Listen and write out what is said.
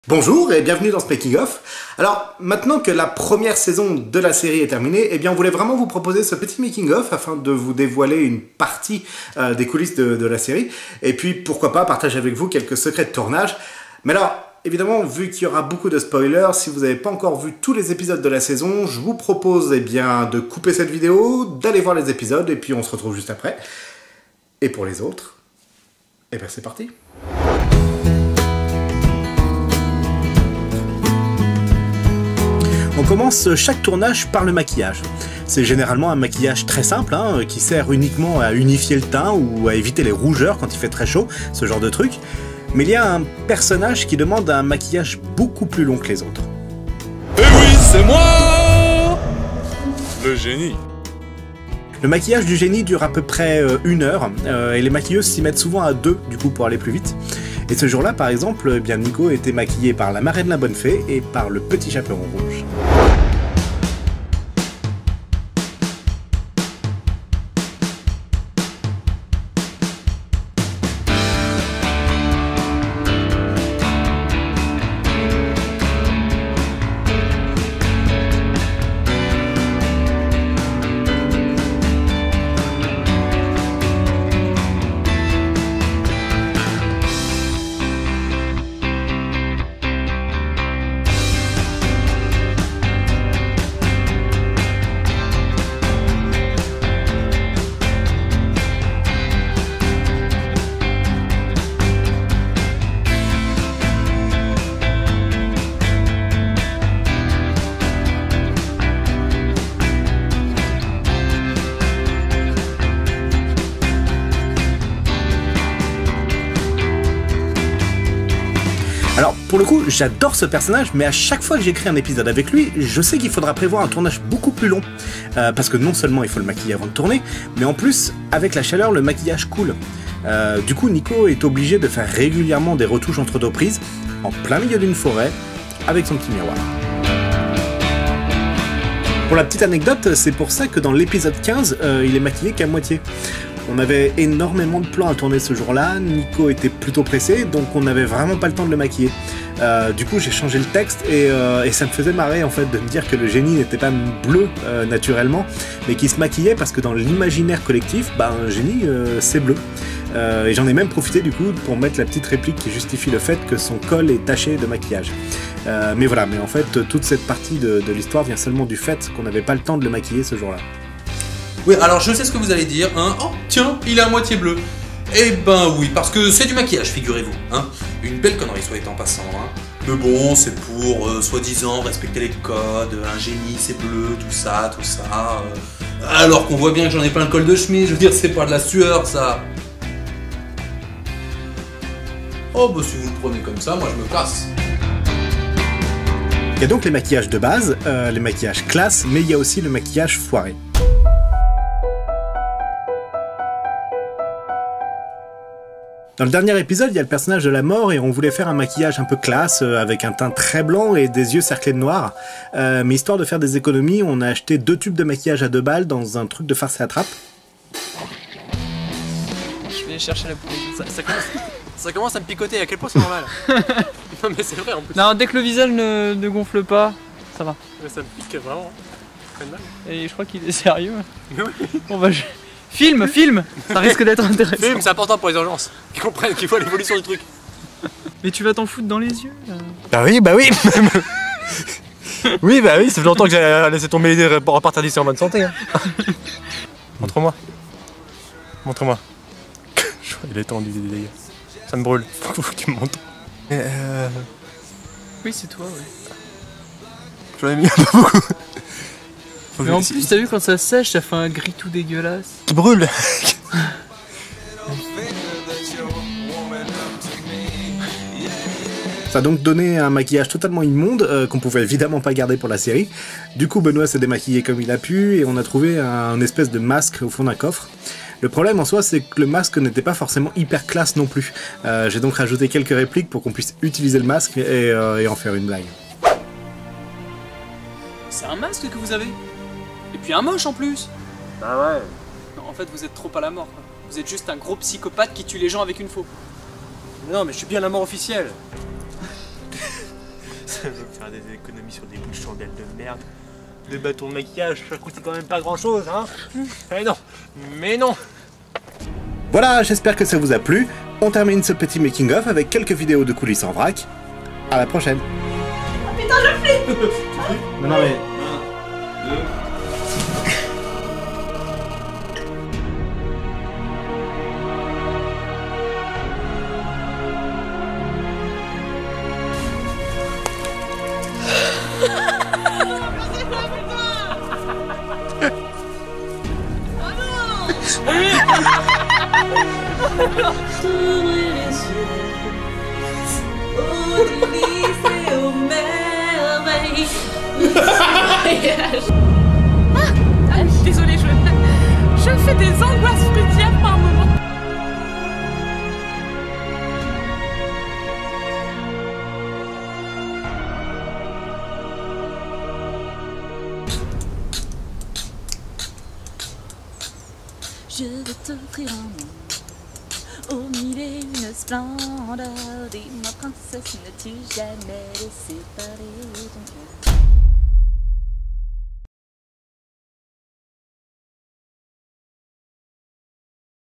Bonjour et bienvenue dans ce Making of. Alors maintenant que la première saison de la série est terminée, eh bien on voulait vraiment vous proposer ce petit Making of afin de vous dévoiler une partie des coulisses de la série et puis pourquoi pas partager avec vous quelques secrets de tournage. Mais alors évidemment vu qu'il y aura beaucoup de spoilers, si vous n'avez pas encore vu tous les épisodes de la saison, je vous propose eh bien de couper cette vidéo, d'aller voir les épisodes et puis on se retrouve juste après. Et pour les autres, eh bien c'est parti. On commence chaque tournage par le maquillage. C'est généralement un maquillage très simple, qui sert uniquement à unifier le teint ou à éviter les rougeurs quand il fait très chaud, ce genre de truc. Mais il y a un personnage qui demande un maquillage beaucoup plus long que les autres. Eh oui, c'est moi, le génie. Le maquillage du génie dure à peu près 1 heure, et les maquilleuses s'y mettent souvent à 2, du coup, pour aller plus vite. Et ce jour-là, par exemple, eh bien Nico était maquillé par la marraine la bonne fée et par le petit chaperon rouge. Alors, pour le coup, j'adore ce personnage, mais à chaque fois que j'écris un épisode avec lui, je sais qu'il faudra prévoir un tournage beaucoup plus long. Parce que non seulement il faut le maquiller avant de tourner, mais en plus, avec la chaleur, le maquillage coule. Du coup, Nico est obligé de faire régulièrement des retouches entre deux prises, en plein milieu d'une forêt, avec son petit miroir. Pour la petite anecdote, c'est pour ça que dans l'épisode 15, il est maquillé qu'à moitié. On avait énormément de plans à tourner ce jour-là, Nico était plutôt pressé, donc on n'avait vraiment pas le temps de le maquiller. Du coup j'ai changé le texte et ça me faisait marrer en fait de me dire que le génie n'était pas bleu naturellement, mais qu'il se maquillait parce que dans l'imaginaire collectif, un génie c'est bleu. Et j'en ai même profité du coup pour mettre la petite réplique qui justifie le fait que son col est taché de maquillage. Mais voilà, mais en fait toute cette partie de l'histoire vient seulement du fait qu'on n'avait pas le temps de le maquiller ce jour-là. Oui, alors je sais ce que vous allez dire, hein. Oh, tiens, il est à moitié bleu. Eh ben oui, parce que c'est du maquillage, figurez-vous, hein. Une belle connerie, soit en passant, hein. Mais bon, c'est pour, soi-disant, respecter les codes, un génie, c'est bleu, tout ça, alors qu'on voit bien que j'en ai plein le col de chemise, je veux dire, c'est pas de la sueur, ça. Oh, bah si vous le prenez comme ça, moi je me casse. Il y a donc les maquillages de base, les maquillages classe, mais il y a aussi le maquillage foiré. Dans le dernier épisode, il y a le personnage de la mort et on voulait faire un maquillage un peu classe, avec un teint très blanc et des yeux cerclés de noir. Mais histoire de faire des économies, on a acheté 2 tubes de maquillage à 2 balles dans un truc de farce et attrape. Je vais chercher la poupée. Ça commence à me picoter, à quel point c'est normal. Non mais c'est vrai en plus. Non, dès que le visage ne gonfle pas, ça va. Mais ça me pique vraiment. Et je crois qu'il est sérieux. Mais oui. Bon bah Filme, ça risque d'être intéressant. Film, c'est important pour les urgences. Qu'ils comprennent qu'il faut l'évolution du truc. Mais tu vas t'en foutre dans les yeux là. Bah oui. Oui, ça fait longtemps que j'ai laissé tomber l'idée de repartir d'ici en bonne santé. Hein. Montre-moi. Il est tendu, d'ailleurs. Ça me brûle. Faut que tu me montres. Oui, c'est toi, ouais. J'en ai mis un peu beaucoup. Mais en plus, t'as vu quand ça sèche, ça fait un gris tout dégueulasse. Qui brûle. Ça a donc donné un maquillage totalement immonde, qu'on pouvait évidemment pas garder pour la série. Du coup, Benoît s'est démaquillé comme il a pu, et on a trouvé un espèce de masque au fond d'un coffre. Le problème en soi, c'est que le masque n'était pas forcément hyper classe non plus. J'ai donc rajouté quelques répliques pour qu'on puisse utiliser le masque et en faire une blague. C'est un masque que vous avez? Et puis un moche en plus. Bah ouais. Non, en fait, vous êtes trop à la mort, quoi. Vous êtes juste un gros psychopathe qui tue les gens avec une faux. Non, mais je suis bien la mort officielle. Ça veut faire des économies sur des bouts de chandelles de merde. Le bâton de maquillage, ça coûtait quand même pas grand chose, hein. Mais non, mais non. Voilà, j'espère que ça vous a plu. On termine ce petit making-of avec quelques vidéos de coulisses en vrac. À la prochaine. Oh putain, je flippe. Non, mais... Désolée, je fais des angoisses fruitières par moment. Je veux t'offrir un monde aux mille et une splendeurs. Dis-moi princesse, n'as-tu jamais laissé parler ton cœur?